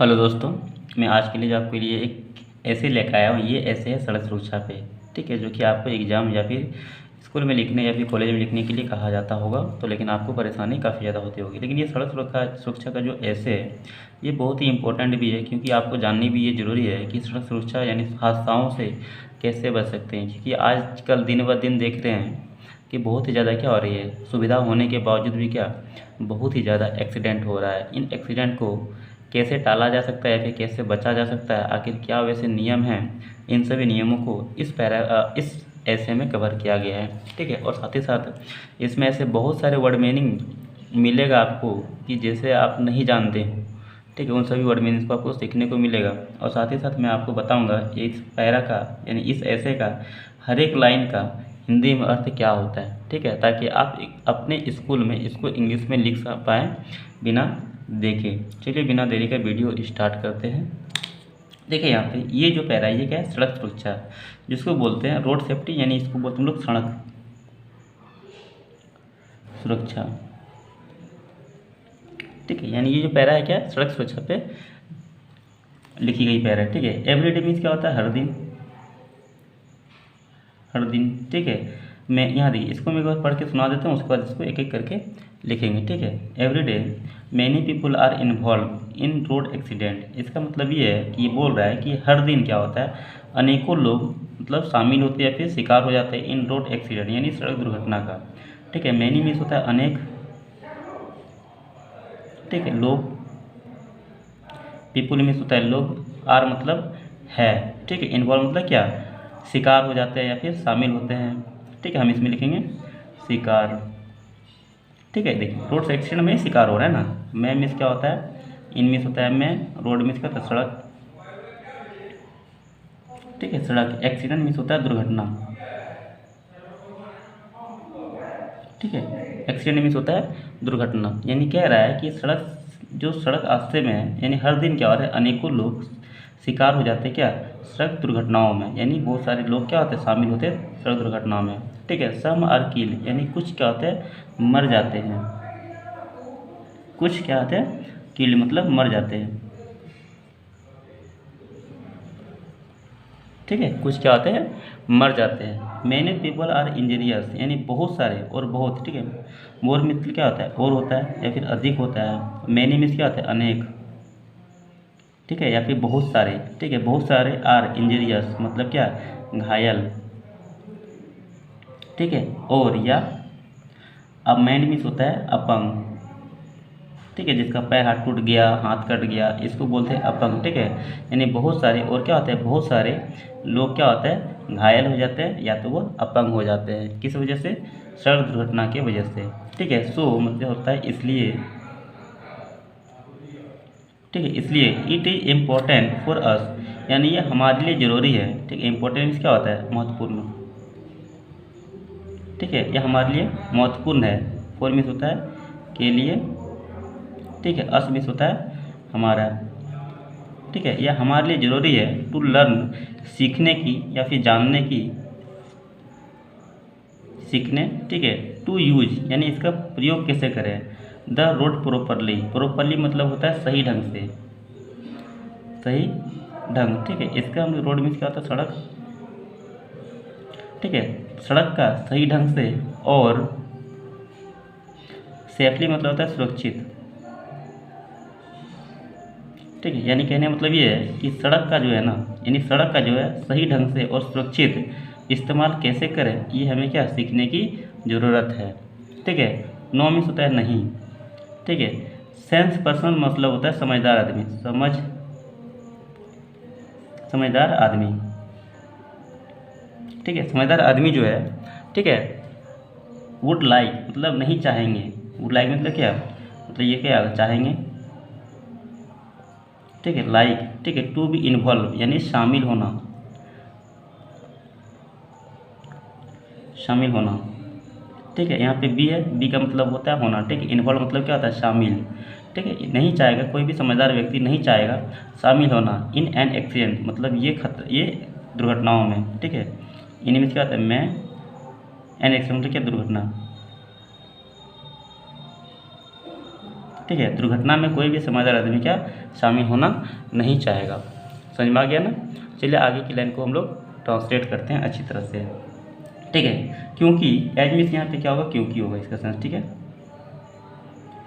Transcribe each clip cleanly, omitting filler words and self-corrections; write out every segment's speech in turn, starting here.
Hello दोस्तों, मैं आज के लिए आपके लिए एक ऐसे लेकर आया हूँ। ये ऐसे है सड़क सुरक्षा पे, ठीक है, जो कि आपको एग्ज़ाम या फिर स्कूल में लिखने या फिर कॉलेज में लिखने के लिए कहा जाता होगा, तो लेकिन आपको परेशानी काफ़ी ज़्यादा होती होगी। लेकिन ये सड़क सुरक्षा सुरक्षा का जो ऐसे है, ये बहुत ही इंपॉर्टेंट भी है, क्योंकि आपको जाननी भी ये ज़रूरी है कि सड़क सुरक्षा यानी हादसाओं से कैसे बच सकते हैं। क्योंकि आजकल दिन ब दिन देख रहे हैं कि बहुत ही ज़्यादा क्या हो रही है, सुविधा होने के बावजूद भी क्या बहुत ही ज़्यादा एक्सीडेंट हो रहा है। इन एक्सीडेंट को कैसे टाला जा सकता है, फिर कैसे बचा जा सकता है, आखिर क्या वैसे नियम हैं, इन सभी नियमों को इस ऐसे में कवर किया गया है, ठीक है। और साथ ही साथ इसमें ऐसे बहुत सारे वर्ड मीनिंग मिलेगा आपको कि जैसे आप नहीं जानते हो, ठीक है, उन सभी वर्ड मीनिंग्स को आपको सीखने को मिलेगा। और साथ ही साथ मैं आपको बताऊंगा इस पैरा का यानी इस ऐसे का हर एक लाइन का हिंदी में अर्थ क्या होता है, ठीक है, ताकि आप अपने स्कूल में इसको इंग्लिश में लिख पाएँ बिना देखे। चलिए बिना देरी का वीडियो स्टार्ट करते हैं। देखिए यहाँ पे ये जो पैरा है, ये क्या है, सड़क सुरक्षा, जिसको बोलते हैं रोड सेफ्टी, यानी इसको बोलते हैं हम लोग सड़क सुरक्षा, ठीक है। यानी ये जो पैरा है क्या है, सड़क सुरक्षा पे लिखी गई पैरा है, ठीक है। एवरीडे मीन्स क्या होता है, हर दिन, हर दिन, ठीक है। मैं यहाँ देखिए इसको मैं एक बार पढ़ के सुना देता हूँ, उसके बाद इसको एक एक करके लिखेंगे, ठीक है। Everyday many people are involve in road accident, इसका मतलब ये है कि ये बोल रहा है कि हर दिन क्या होता है, अनेकों लोग मतलब शामिल होते हैं या फिर शिकार हो जाते हैं इन रोड एक्सीडेंट यानी सड़क दुर्घटना का, ठीक है। मैनी मीन्स होता है अनेक, ठीक है, लोग, पीपुल मीन्स होता है लोग, आर मतलब है, ठीक है, इन्वॉल्व मतलब क्या, शिकार हो जाते हैं या फिर शामिल होते हैं, ठीक है। हम इसमें लिखेंगे शिकार, ठीक है। देखिए रोड एक्सीडेंट में शिकार हो रहा है ना, मैं मिस क्या होता है, इन मिस होता है मैं, रोड मिस क्या होता है सड़क, ठीक है, सड़क, एक्सीडेंट मिस होता है दुर्घटना, ठीक है, एक्सीडेंट मिस होता है दुर्घटना। यानी कह रहा है कि सड़क, जो सड़क हादसे में है, यानी हर दिन क्या हो रहा है, अनेकों लोग शिकार हो जाते हैं क्या, सड़क दुर्घटनाओं में, यानी बहुत सारे लोग क्या होते हैं, शामिल होते हैं सड़क दुर्घटनाओं में, ठीक है। सम आर किल, यानी कुछ क्या होते हैं, मर जाते हैं, कुछ क्या होते हैं, किल मतलब मर जाते हैं, ठीक है, कुछ क्या होते हैं, मर जाते हैं। मैनी पीपल आर इंजीरियस, यानी बहुत सारे और बहुत, ठीक है। मोर मित्र क्या होता है, और होता है या फिर अधिक होता है। मैनी मीन्स क्या होता है अनेक, ठीक है, या फिर बहुत सारे, ठीक है, बहुत सारे, आर इंजीरियस मतलब क्या, घायल, ठीक है। और या अमेंड मीन्स होता है अपंग, ठीक है, जिसका पैर हाथ टूट गया, हाथ कट गया, इसको बोलते हैं अपंग, ठीक है। यानी बहुत सारे, और क्या होता है, बहुत सारे लोग क्या होता है, घायल हो जाते हैं या तो वो अपंग हो जाते हैं, किस वजह से, सड़क दुर्घटना की वजह से, ठीक है। सो मतलब होता है इसलिए, ठीक है, इसलिए it is important for us, यानी ये हमारे लिए ज़रूरी है, ठीक है। इम्पोर्टेंट मीन्स क्या होता है, महत्वपूर्ण, ठीक है, यह हमारे लिए महत्वपूर्ण है। फॉर मीन्स होता है के लिए, ठीक है। अस मीन्स होता है हमारा, ठीक है, यह हमारे लिए ज़रूरी है। टू लर्न सीखने की या फिर जानने की, सीखने, ठीक है। टू यूज यानी इसका प्रयोग कैसे करें, द रोड प्रॉपरली, प्रॉपरली मतलब होता है सही ढंग से, सही ढंग, ठीक है। इसका हम रोड मीन्स क्या होता है, सड़क, ठीक है, सड़क का सही ढंग से, और सेफली मतलब होता है सुरक्षित, ठीक है। यानी कहने का मतलब ये है कि सड़क का जो है ना, यानी सड़क का जो है सही ढंग से और सुरक्षित इस्तेमाल कैसे करें, ये हमें क्या सीखने की ज़रूरत है, ठीक है। नो मीन्स होता है नहीं, ठीक है। सेंस पर्सन मतलब होता है समझदार आदमी, समझदार आदमी, ठीक है। समझदार आदमी जो है, ठीक है, वुड लाइक मतलब नहीं चाहेंगे, वुड लाइक मतलब क्या, मतलब ये क्या चाहेंगे, ठीक है, लाइक, ठीक है। टू बी इन्वॉल्व यानी शामिल होना, शामिल होना, ठीक है। यहाँ पे बी है, बी का मतलब होता है होना, ठीक है। इन्वॉल्व मतलब क्या होता है, शामिल, ठीक है। नहीं चाहेगा, कोई भी समझदार व्यक्ति नहीं चाहेगा शामिल होना इन एन एक्सीडेंट, मतलब ये दुर्घटनाओं में, ठीक है। इन में क्या होता है, मैं, एन एक्सीडेंट मतलब क्या, दुर्घटना, ठीक है। दुर्घटना में कोई भी समझदार आदमी क्या शामिल होना नहीं चाहेगा। समझ में आ गया ना। चलिए आगे की लाइन को हम लोग ट्रांसलेट करते हैं अच्छी तरह से, ठीक है। क्योंकि एज मीन्स यहाँ पे क्या होगा, क्योंकि होगा इसका सेंस, ठीक है।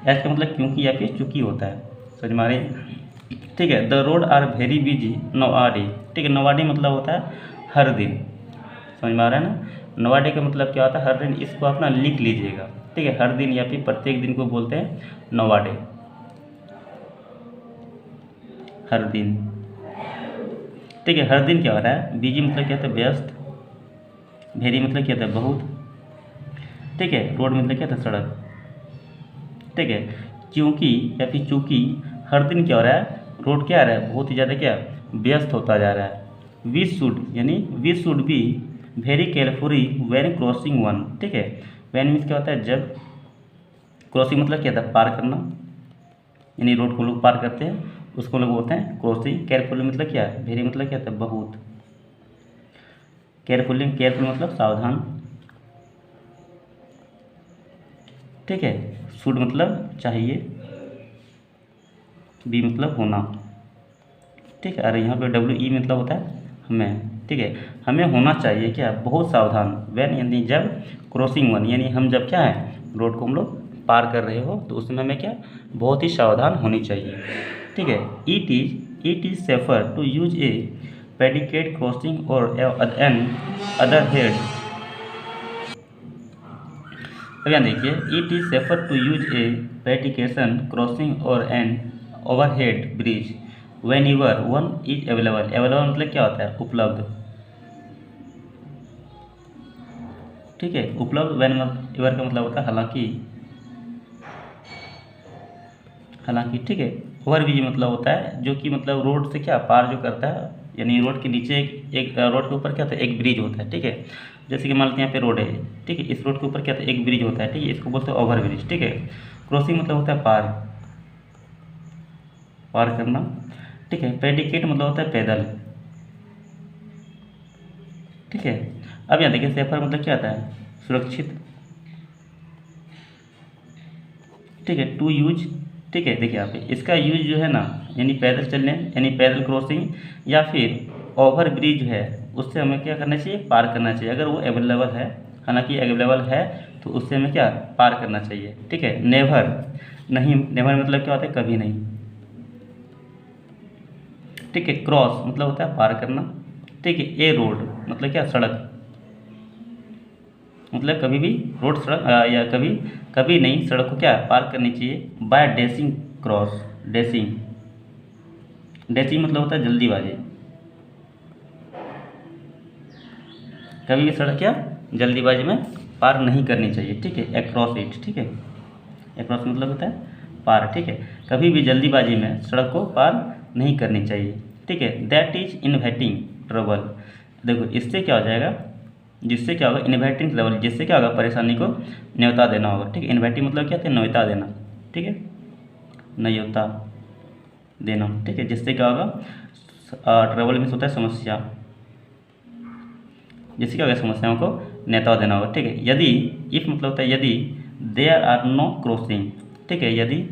एज का मतलब क्योंकि या फिर चूंकि होता है, समझ में आ रही है, ठीक है। The road are very busy nowadays, ठीक है। नौआडे मतलब होता है हर दिन, समझ में आ रहा है ना। नौआडे का मतलब क्या होता है, हर दिन। इसको अपना लिख लीजिएगा, ठीक है। हर दिन या फिर प्रत्येक दिन को बोलते हैं नौआडे, हर दिन, ठीक है। हर दिन क्या हो रहा है, बिजी मतलब क्या होता है व्यस्त, वेरी मतलब क्या होता है बहुत, ठीक है। रोड मतलब क्या होता है सड़क, ठीक है। क्योंकि या फिर चूंकि हर दिन क्या हो रहा है, रोड क्या आ रहा है बहुत ही ज़्यादा क्या व्यस्त होता जा रहा है। वी शुड यानी we should be very carefully when crossing one, ठीक है। व्हेन मीन्स क्या होता है जब, क्रॉसिंग मतलब क्या था पार करना, यानी रोड को लोग पार करते हैं उसको लोग बोलते हैं क्रॉसिंग। केयरफुली मतलब क्या है, वेरी मतलब क्या था बहुत, केयरफुली केयरफुल मतलब सावधान, ठीक है। शुड मतलब चाहिए, बी मतलब होना, ठीक है। अरे यहाँ पे डब्ल्यू ई मतलब होता है हमें, ठीक है। हमें होना चाहिए क्या बहुत सावधान, वैन यानी जब, क्रॉसिंग वन यानी हम जब क्या है रोड को हम लोग पार कर रहे हो तो उस समय हमें क्या बहुत ही सावधान होनी चाहिए, ठीक है। It is safer to use a pedestrian crossing और एन अदर हेड। अब यहाँ देखिए, it is safer to use a pedestrian crossing और an overhead bridge whenever one is available. Available मतलब क्या होता है उपलब्ध, ठीक है। उपलब्ध वेन ईवर का मतलब होता है हालांकि, हालांकि, ठीक है। ओवर ब्रिज मतलब होता है जो कि मतलब रोड से क्या पार जो करता है, यानी रोड के नीचे एक रोड के ऊपर क्या होता है एक ब्रिज होता है, ठीक है। जैसे कि मान लेते हैं यहाँ पे रोड है, ठीक है। इस रोड के ऊपर क्या होता है एक ब्रिज होता है, ठीक है। इसको बोलते हैं ओवर ब्रिज, ठीक है। क्रॉसिंग मतलब होता है पार, पार करना, ठीक है। पेडिकेट मतलब होता है पैदल, ठीक है। अब यहाँ देखिए सेफर मतलब क्या आता है सुरक्षित, ठीक है। टू यूज, ठीक है। देखिए यहाँ पे इसका यूज जो है ना यानी पैदल चलने यानी पैदल क्रॉसिंग या फिर ओवर ब्रिज है उससे हमें क्या करना चाहिए पार करना चाहिए। अगर वो अवेलेबल है, हालांकि अवेलेबल है तो उससे हमें क्या पार करना चाहिए, ठीक है। नेवर नहीं, नेवर मतलब क्या होता है कभी नहीं, ठीक है। क्रॉस मतलब होता है पार करना, ठीक है। ए रोड मतलब क्या सड़क, मतलब कभी भी रोड सड़क या कभी कभी नहीं सड़क को क्या पार करनी चाहिए by dashing cross. Dashing, dashing मतलब होता है जल्दीबाजी, कभी भी सड़क क्या जल्दीबाजी में पार नहीं करनी चाहिए, ठीक है। अक्रॉस इट, ठीक है। अक्रॉस मतलब होता है पार, ठीक है। कभी भी जल्दीबाजी में सड़क को पार नहीं करनी चाहिए, ठीक है। That is inviting trouble. देखो इससे क्या हो जाएगा, जिससे क्या होगा इन्वाइटिंग ट्रबल, जिससे क्या होगा परेशानी को न्योता देना होगा, ठीक है। इन्वाइटिंग मतलब क्या होता है न्योता देना, ठीक है, न्योता देना, ठीक है। जिससे क्या होगा ट्रबल मीन्स होता है समस्या, जिससे क्या होगा समस्याओं को नेता देना होगा, ठीक है। यदि इफ मतलब होता है यदि देयर आर नो क्रॉसिंग, ठीक है। यदि,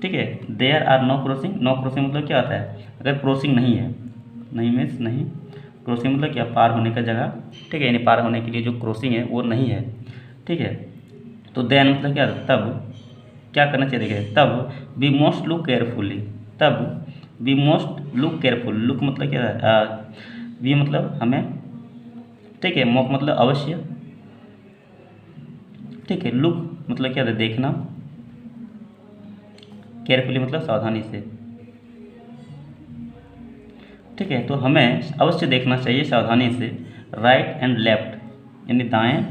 ठीक है, there are no crossing, no crossing मतलब क्या आता है अगर क्रॉसिंग नहीं है, नहीं मीन्स नहीं, क्रॉसिंग मतलब क्या पार होने का जगह, ठीक है। यानी पार होने के लिए जो क्रॉसिंग है वो नहीं है, ठीक है। तो देन मतलब क्या तब क्या करना चाहिए, देखिए तब वी मोस्ट लुक केयरफुली, तब we most look careful. Look मतलब क्या है वी मतलब हमें, ठीक है। मोक मतलब अवश्य, ठीक है। लुक मतलब क्या था देखना, केयरफुली मतलब सावधानी से, ठीक है। तो हमें अवश्य देखना चाहिए सावधानी से राइट एंड लेफ्ट यानी दाएं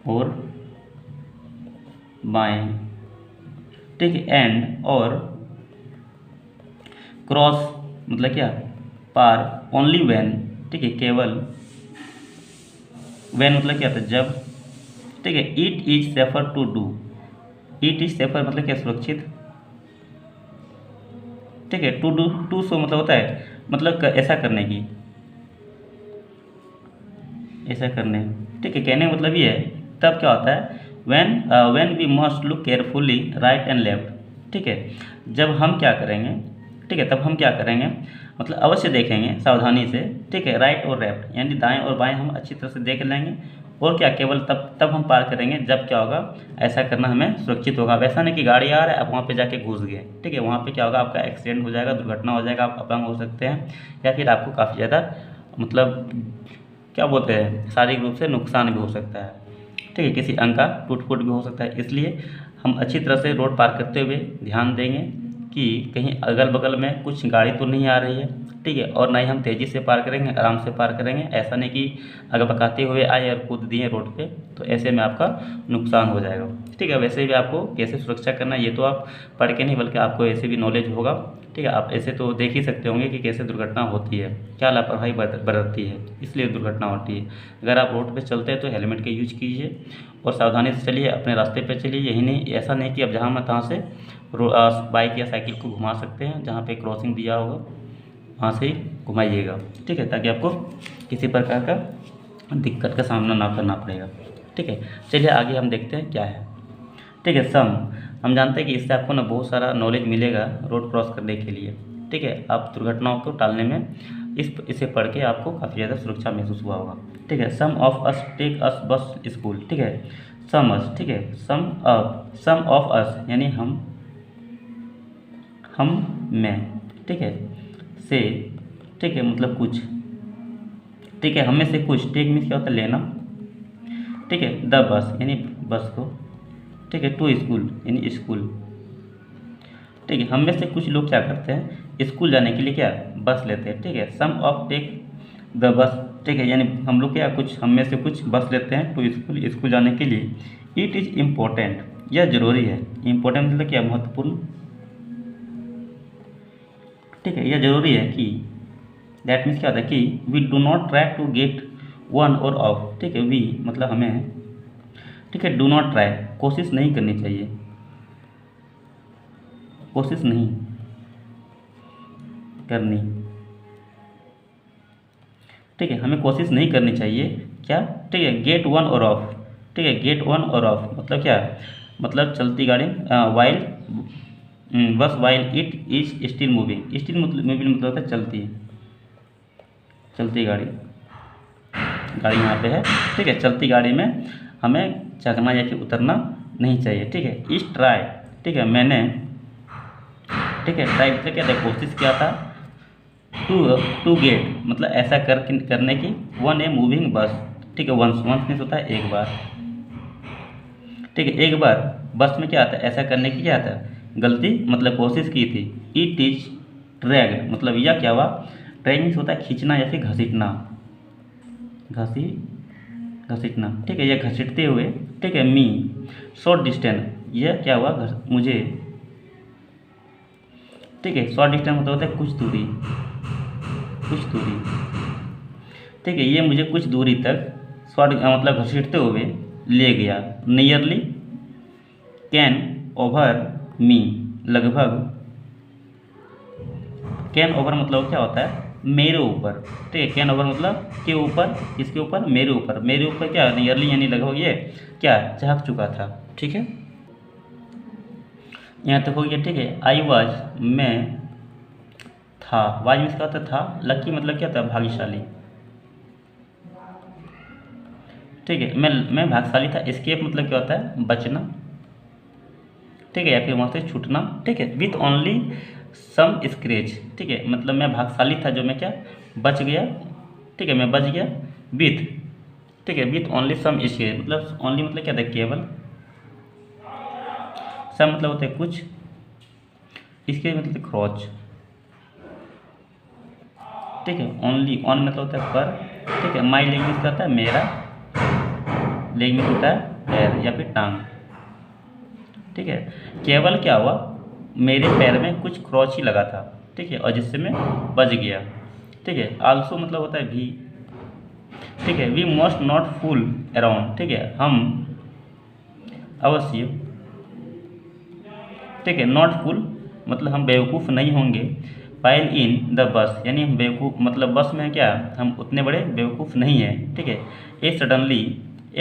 और बाएं, ठीक है। एंड और क्रॉस मतलब क्या पार, ओनली वैन, ठीक है, केवल, वैन मतलब क्या था जब, ठीक है। It is safer to do, it is safer मतलब क्या सुरक्षित, ठीक है। टू डू, टू सो मतलब होता है मतलब ऐसा करने की, ऐसा करने, ठीक है। कहने का मतलब ये है तब क्या होता है when we must look carefully right and left, ठीक है, जब हम क्या करेंगे, ठीक है, तब हम क्या करेंगे, मतलब अवश्य देखेंगे सावधानी से, ठीक है, राइट और लेफ्ट यानी दाएं और बाएं हम अच्छी तरह से देख लेंगे, और क्या केवल तब हम पार करेंगे जब क्या होगा, ऐसा करना हमें सुरक्षित होगा। वैसा नहीं कि गाड़ी आ रहा है आप वहाँ पे जाके घुस गए, ठीक है, वहाँ पे क्या होगा, आपका एक्सीडेंट हो जाएगा, दुर्घटना हो जाएगा, आप अपंग हो सकते हैं, या फिर आपको काफ़ी ज़्यादा मतलब क्या बोलते हैं, शारीरिक रूप से नुकसान भी हो सकता है, ठीक है, किसी अंग का टूट फूट भी हो सकता है। इसलिए हम अच्छी तरह से रोड पार करते हुए ध्यान देंगे कि कहीं अगल बगल में कुछ गाड़ी तो नहीं आ रही है, ठीक है, और ना ही हम तेज़ी से पार करेंगे, आराम से पार करेंगे। ऐसा नहीं कि अगर बकाते हुए आए और कूद दिए रोड पे, तो ऐसे में आपका नुकसान हो जाएगा, ठीक है। वैसे भी आपको कैसे सुरक्षा करना है ये तो आप पढ़ के नहीं, बल्कि आपको ऐसे भी नॉलेज होगा, ठीक है। आप ऐसे तो देख ही सकते होंगे कि कैसे दुर्घटना होती है, क्या लापरवाही बरतती है, इसलिए दुर्घटना होती है। अगर आप रोड पर चलते हैं तो हेलमेट का यूज कीजिए और सावधानी से चलिए, अपने रास्ते पर चलिए। यही नहीं, ऐसा नहीं कि अब जहाँ मैं तहाँ से बाइक या साइकिल को घुमा सकते हैं, जहाँ पे क्रॉसिंग दिया होगा वहाँ से ही घुमाइएगा, ठीक है, ताकि आपको किसी प्रकार का दिक्कत का सामना ना करना पड़ेगा, ठीक है। चलिए आगे हम देखते हैं क्या है, ठीक है। सम, हम जानते हैं कि इससे आपको ना बहुत सारा नॉलेज मिलेगा रोड क्रॉस करने के लिए, ठीक है। आप दुर्घटनाओं को टालने में इसे पढ़ के आपको काफ़ी ज़्यादा सुरक्षा महसूस हुआ होगा, ठीक है। सम ऑफ अस टेक अस बस स्कूल, ठीक है, सम अस, ठीक है, सम ऑफ अस यानी हम में, ठीक है, से, ठीक है, मतलब कुछ, ठीक है, हमें से कुछ, टेक मीन्स क्या होता है, लेना, ठीक है, द बस यानी बस को, ठीक है, टू स्कूल यानी स्कूल, ठीक है। हम में से कुछ लोग क्या करते हैं, स्कूल जाने के लिए क्या बस लेते हैं, ठीक है। सम ऑफ टेक द बस, ठीक है, यानी हम लोग क्या कुछ, हम में से कुछ बस लेते हैं टू स्कूल, स्कूल जाने के लिए। इट इज़ इम्पोर्टेंट, यह जरूरी है, इम्पोर्टेंट मतलब क्या, महत्वपूर्ण, ठीक है, यह जरूरी है कि, दैट मीन्स क्या होता है कि we do not try to get on or off, ठीक है, वी मतलब हमें, ठीक है, डू नॉट ट्राई कोशिश नहीं करनी चाहिए, कोशिश नहीं करनी, ठीक है, हमें कोशिश नहीं करनी चाहिए क्या, ठीक है, गेट वन और ऑफ, ठीक है, गेट वन और ऑफ मतलब क्या, मतलब चलती गाड़ी, वाइल बस while it is still moving, still moving मतलब होता है चलती गाड़ी, गाड़ी यहाँ पे है, ठीक है, चलती गाड़ी में हमें चढ़ना या फिर उतरना नहीं चाहिए, ठीक है। इस ट्राई, ठीक है, मैंने, ठीक है, ट्राई मतलब क्या था, कोशिश किया था, टू गेट मतलब ऐसा करने की, वन ए मूविंग बस, ठीक है, वंस मीन्स होता है एक बार, ठीक है, एक बार बस में क्या आता है, ऐसा करने की क्या आता है, गलती मतलब कोशिश की थी। इट इज ड्रैग मतलब यह क्या हुआ, ड्रैग मीन्स होता है खींचना या फिर घसीटना, घसीटना, ठीक है, यह घसीटते हुए, ठीक है, मी शॉर्ट डिस्टेंस, यह क्या हुआ, मुझे, ठीक है, शॉर्ट डिस्टेंस मतलब होता है कुछ दूरी, ठीक है, ये मुझे कुछ दूरी तक शॉर्ट मतलब घसीटते हुए ले गया। नियरली कैन ओवर मी, लगभग, कैन ओवर मतलब क्या होता है, मेरे ऊपर, ठीक है, कैन ओवर मतलब के ऊपर, किसके ऊपर, मेरे ऊपर क्या, नियरली यानी लगभग ये क्या चहक चुका था, ठीक है, यहाँ तक हो गया, ठीक है। आई वाज, मैं था, वाज मीन्स क्या होता था, लकी मतलब क्या था, भाग्यशाली, ठीक है, मैं भाग्यशाली था। एस्केप मतलब क्या होता है, बचना, ठीक है, या फिर वहाँ से छूटना, ठीक है। विथ ओनली सम स्क्रैच, ठीक है, मतलब मैं भाग्यशाली था जो मैं क्या बच गया, ठीक है, मैं बच गया। विथ, ठीक है, विथ ओनली सम स्क्रैच मतलब ओनली मतलब क्या था, केवल, सम मतलब होता है कुछ, इसके मतलब क्रॉच, ठीक है, ओनली, ऑन मतलब होता है पर, ठीक है। माई लेग मीन्स क्या होता है, मेरा, लेग मीन्स होता है पैर या फिर टांग, ठीक है। केवल क्या हुआ, मेरे पैर में कुछ क्रॉच ही लगा था, ठीक है, और जिससे मैं बच गया, ठीक है। आल्सो मतलब होता है भी, ठीक है। We must not fool around, ठीक है, हम अवश्य, ठीक है, नॉट फूल मतलब हम बेवकूफ़ नहीं होंगे। पाइल इन द बस यानी हम बेवकूफ़ मतलब बस में क्या हम उतने बड़े बेवकूफ़ नहीं हैं, ठीक है। A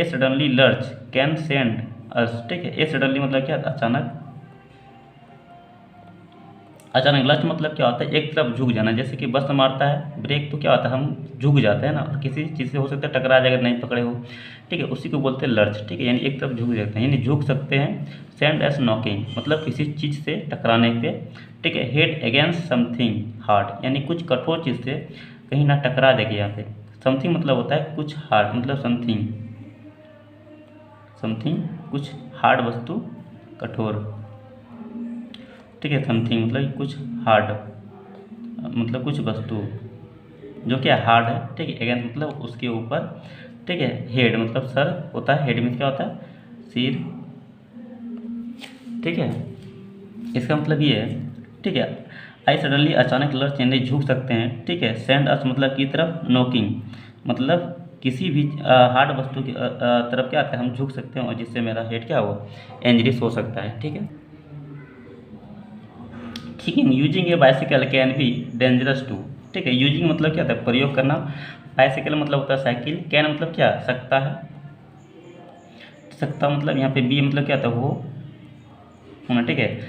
suddenly lurch can send us, ठीक है। ए सडनली मतलब क्या, अचानक। अचानक लस्ट मतलब क्या होता है, एक तरफ झुक जाना, जैसे कि बस मारता है ब्रेक तो क्या होता है, हम झुक जाते हैं ना, किसी चीज़ से हो सकता है टकरा जाए अगर नहीं पकड़े हो, ठीक है, उसी को बोलते हैं लर्च, ठीक है, यानी एक तरफ झुक जाते हैं, यानी झुक सकते हैं। सेंड एस नॉकिंग मतलब किसी चीज़ से टकराने पे, ठीक है। हेड अगेंस्ट समथिंग हार्ड यानी कुछ कठोर चीज़ से कहीं ना टकरा देगी यहाँ पे। समथिंग मतलब होता है कुछ हार्ड, मतलब समथिंग, समथिंग कुछ हार्ड वस्तु, कठोर, ठीक है। समथिंग मतलब कुछ हार्ड, मतलब कुछ वस्तु जो कि हार्ड है, ठीक है। अगेंस्ट मतलब उसके ऊपर, ठीक है। हेड मतलब सर होता है, हेड में क्या होता है, सिर, ठीक है। इसका मतलब ये है, ठीक है। आई सडनली अचानक लर्च यानी झुक सकते हैं, ठीक है। सेंड अस मतलब की तरफ, नॉकिंग मतलब किसी भी हार्ड वस्तु की तरफ क्या आता है, हम झुक सकते हैं और जिससे मेरा हेड क्या हो, इंजरीज हो सकता है, ठीक है। ठीक है। Using a bicycle can be dangerous too, ठीक है। यूजिंग मतलब क्या होता है, प्रयोग करना। बाइसिकल मतलब होता है साइकिल। कैन मतलब क्या, सकता है, सकता मतलब यहाँ पे बी मतलब क्या होता है, वो होना, ठीक है।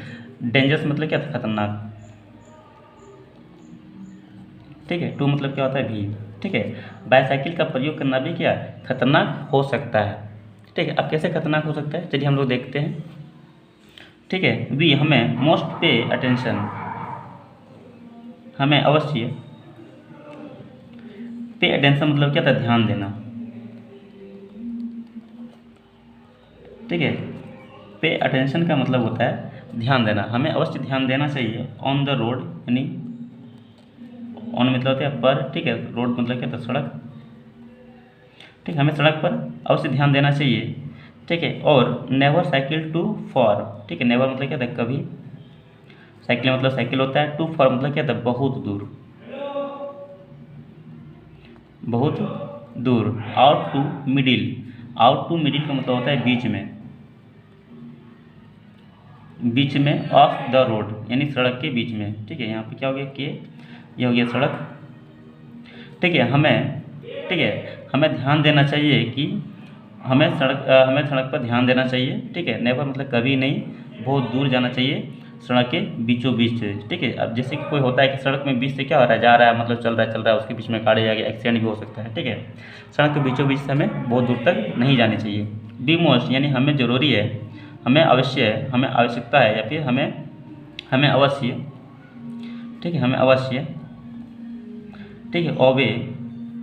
डेंजरस मतलब क्या था, खतरनाक, ठीक है। टू मतलब क्या होता है, भी, ठीक है। बाईसाइकिल का प्रयोग करना भी क्या, खतरनाक हो सकता है, ठीक है। अब कैसे खतरनाक हो सकता है, चलिए हम लोग देखते हैं, ठीक है। वी हमें मोस्ट पे अटेंशन, हमें अवश्य, पे अटेंशन मतलब क्या था, ध्यान देना, ठीक है। पे अटेंशन का मतलब होता है ध्यान देना, हमें अवश्य ध्यान देना चाहिए। ऑन द रोड यानी ऑन मतलब होता है पर, ठीक है। रोड मतलब क्या था, सड़क, ठीक है। हमें सड़क पर अवश्य ध्यान देना चाहिए, ठीक है। और नेवर साइकिल टू फॉर, ठीक है। नेवर मतलब क्या था, कभी। साइकिल मतलब साइकिल होता है, टू फॉर मतलब क्या था, बहुत दूर, बहुत दूर। Out to middle, out to middle का मतलब होता है बीच में, बीच में। ऑफ द रोड यानी सड़क के बीच में, ठीक है। यहाँ पे क्या हो गया, के ये हो गया सड़क, ठीक है। हमें, ठीक है, हमें ध्यान देना चाहिए कि हमें सड़क पर ध्यान देना चाहिए, ठीक है। नेवर मतलब कभी नहीं, बहुत दूर जाना चाहिए सड़क के बीचों बीच से, ठीक है। अब जैसे कि कोई होता है कि सड़क में बीच से क्या हो रहा है, जा रहा है, मतलब चल रहा है, उसके बीच में गाड़ी आ गया, एक्सीडेंट भी हो सकता है, ठीक है। सड़क के बीचों बीच से हमें बहुत दूर तक नहीं जानी चाहिए। बी मोस्ट यानी हमें ज़रूरी है, हमें अवश्य है, हमें आवश्यकता है, या फिर हमें हमें अवश्य, ठीक है, हमें अवश्य, ठीक है। ओबे,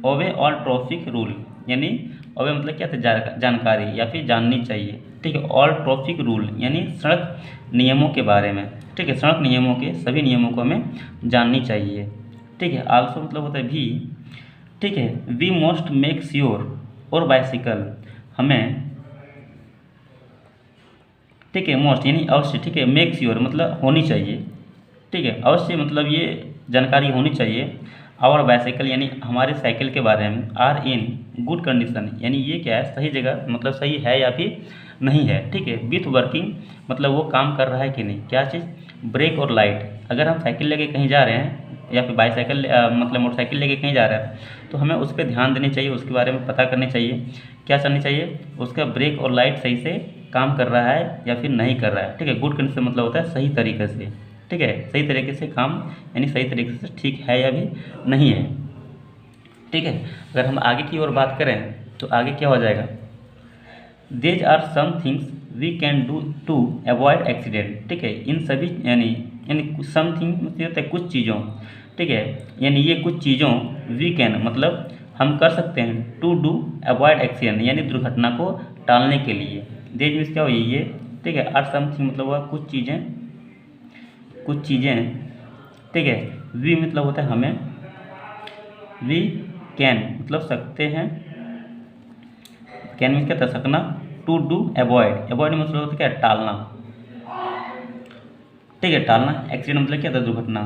ओबे ऑल ट्रैफिक रूल यानी ओबे मतलब क्या था, जानकारी या फिर जाननी चाहिए, ठीक है। ऑल ट्रैफिक रूल यानी सड़क नियमों के बारे में, ठीक है। सड़क नियमों के सभी नियमों को हमें जाननी चाहिए, ठीक है। आल्सो मतलब होता है भी, ठीक है। वी मोस्ट मेक श्योर और बाइसिकल हमें, ठीक है। मोस्ट यानी अवश्य, ठीक है। मेक श्योर मतलब होनी चाहिए, ठीक है। अवश्य मतलब ये जानकारी होनी चाहिए। और बाइसाइकिल यानी हमारे साइकिल के बारे में, आर इन गुड कंडीशन यानी ये क्या है, सही जगह मतलब सही है या फिर नहीं है, ठीक है। विथ वर्किंग मतलब वो काम कर रहा है कि नहीं, क्या चीज़, ब्रेक और लाइट। अगर हम साइकिल लेके कहीं जा रहे हैं या फिर बाईसाइकिल मतलब मोटरसाइकिल लेके कहीं जा रहे हैं तो हमें उस पर ध्यान देनी चाहिए, उसके बारे में पता करनी चाहिए, क्या करनी चाहिए, उसका ब्रेक और लाइट सही से काम कर रहा है या फिर नहीं कर रहा है, ठीक है। गुड कंडीशन मतलब होता है सही तरीके से, ठीक है। सही तरीके से काम यानी सही तरीके से ठीक है या भी नहीं है, ठीक है। अगर हम आगे की ओर बात करें तो आगे क्या हो जाएगा, these are some things we can do to avoid accident, ठीक है। इन सभी यानी समथिंग मतलब होता है कुछ चीज़ों, ठीक है। यानी ये कुछ चीज़ों वी कैन मतलब हम कर सकते हैं, टू डू अवॉइड एक्सीडेंट यानी दुर्घटना को टालने के लिए। देज मीन्स क्या हुई ये, ठीक है। आर समथिंग मतलब हुआ कुछ चीज़ें, कुछ चीज़ें, ठीक है। वी मतलब होता है हमें, वी कैन मतलब सकते हैं, कैन मीन्स क्या था, सकना। टू डू अवॉइड, अवॉइड मतलब होता है क्या, टालना, ठीक है, टालना। एक्सीडेंट मतलब क्या था, दुर्घटना,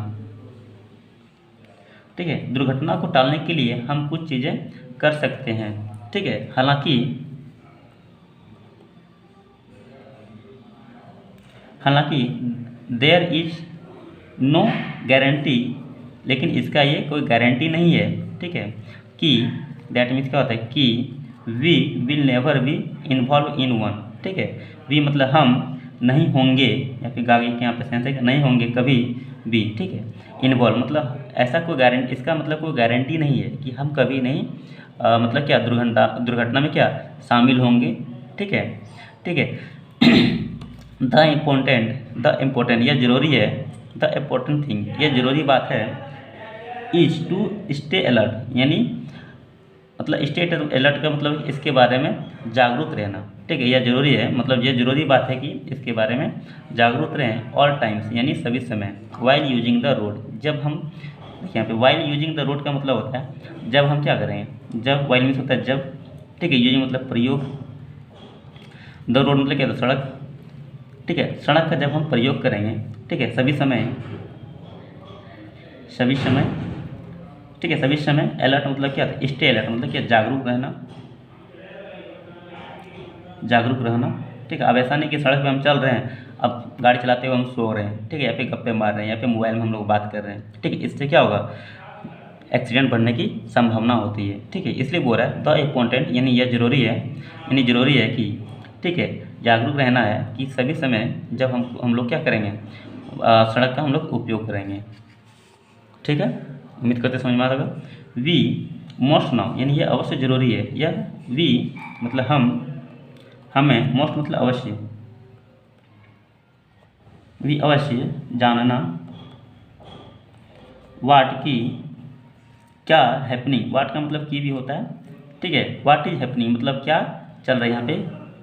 ठीक है। दुर्घटना को टालने के लिए हम कुछ चीज़ें कर सकते हैं, ठीक है। हालांकि देयर इज नो गारंटी, लेकिन इसका ये कोई गारंटी नहीं है, ठीक है, कि दैट मीन्स क्या होता है कि we will never be involve in one, ठीक है। वी मतलब हम नहीं होंगे, या फिर आगे के यहाँ पे सेंस है नहीं होंगे कभी भी, ठीक है। इन्वॉल्व मतलब ऐसा कोई गारंटी, इसका मतलब कोई गारंटी नहीं है कि हम कभी नहीं मतलब क्या दुर्घटना में क्या शामिल होंगे, ठीक है, ठीक है। द इम्पोर्टेंट यह ज़रूरी है, द इम्पोर्टेंट थिंग यह ज़रूरी बात है, इज टू स्टे अलर्ट यानी मतलब स्टेट अलर्ट का मतलब इसके बारे में जागरूक रहना, ठीक है। यह ज़रूरी है मतलब यह ज़रूरी बात है कि इसके बारे में जागरूक रहें ऑल टाइम्स यानी सभी समय, वाइल यूजिंग द रोड जब हम देखिए यहाँ पे वाइल यूजिंग द रोड का मतलब होता है जब हम क्या करेंगे, जब वाइल मीन्स होता है जब, ठीक है। यूजिंग मतलब प्रयोग, द रोड मतलब क्या होता है सड़क, ठीक है। सड़क का जब हम प्रयोग करेंगे, ठीक है, सभी समय, ठीक है, सभी समय। अलर्ट मतलब क्या था, स्टे अलर्ट मतलब क्या जागरूक रहना, ठीक है। अब ऐसा नहीं कि सड़क पे हम चल रहे हैं, अब गाड़ी चलाते हुए हम सो रहे हैं, ठीक है, या फिर गप्पे मार रहे हैं, या फिर मोबाइल में हम लोग बात कर रहे हैं, ठीक है। इससे क्या होगा, एक्सीडेंट बढ़ने की संभावना होती है, ठीक है। इसलिए बोल रहा है द इम्पोर्टेंट यानी यह ज़रूरी है, यानी ज़रूरी है कि, ठीक है, जागरूक रहना है कि सभी समय जब हम लोग क्या करेंगे, सड़क का हम लोग उपयोग करेंगे, ठीक है। उम्मीद करते समझ में आ रहा होगा। वी मोस्ट नाउ यानी यह अवश्य जरूरी है, यह वी मतलब हमें, मोस्ट मतलब अवश्य, वी अवश्य जानना, वाट की क्या हैपनिंग, वाट का मतलब की भी होता है, ठीक है। वाट इज हैपनिंग मतलब क्या चल रहा है, यहाँ पे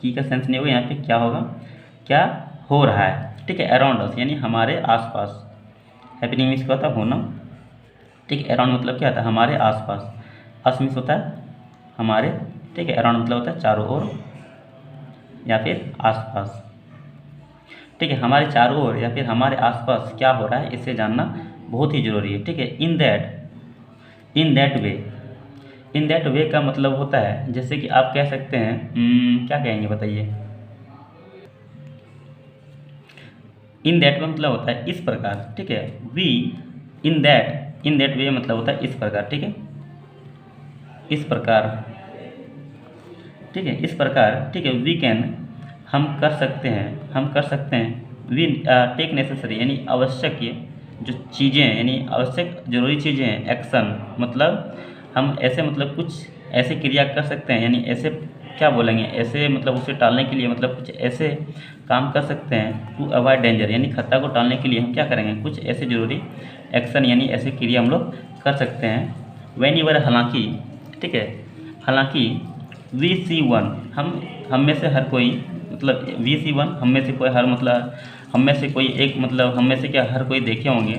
की का सेंस नहीं होगा, यहाँ पे क्या होगा, क्या हो रहा है, ठीक है। अराउंड अस यानी हमारे आसपास, हैपनिंग मीन्स क्या होता है होना, ठीक है। अराउंड मतलब क्या होता है हमारे आसपास, अस मीन्स होता है हमारे, ठीक है। अराउंड मतलब होता है चारों ओर या फिर आसपास, ठीक है। हमारे चारों ओर या फिर हमारे आसपास क्या हो रहा है इसे जानना बहुत ही ज़रूरी है, ठीक है। इन दैट वे का मतलब होता है जैसे कि आप कह सकते हैं क्या कहेंगे बताइए। इन दैट वे मतलब होता है इस प्रकार, ठीक है। वी इन दैट वे मतलब होता है इस प्रकार, ठीक है, इस प्रकार, ठीक है, इस प्रकार, ठीक है। वी कैन हम कर सकते हैं, वी टेक नेसेसरी यानी आवश्यक ये जो चीज़ें यानी आवश्यक जरूरी चीज़ें हैं, एक्शन मतलब हम ऐसे मतलब कुछ ऐसे क्रिया कर सकते हैं, यानी ऐसे क्या बोलेंगे, ऐसे मतलब उसे टालने के लिए मतलब कुछ ऐसे काम कर सकते हैं, टू अवॉइड डेंजर यानी खतरा को टालने के लिए हम क्या करेंगे, कुछ ऐसे जरूरी एक्शन यानी ऐसे क्रिया हम लोग कर सकते हैं। व्हेन यूर हालांकि, ठीक है, हालांकि वी सी वन हम में से हर कोई मतलब वी सी वन हम में से कोई हर मतलब हम में से कोई एक मतलब हम में से क्या हर कोई देखे होंगे,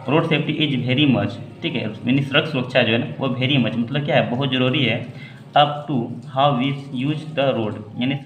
road safety is very much, ठीक है, यानी सड़क सुरक्षा जो है ना वो वेरी मच मतलब क्या है बहुत ज़रूरी है, up to how we use the road यानी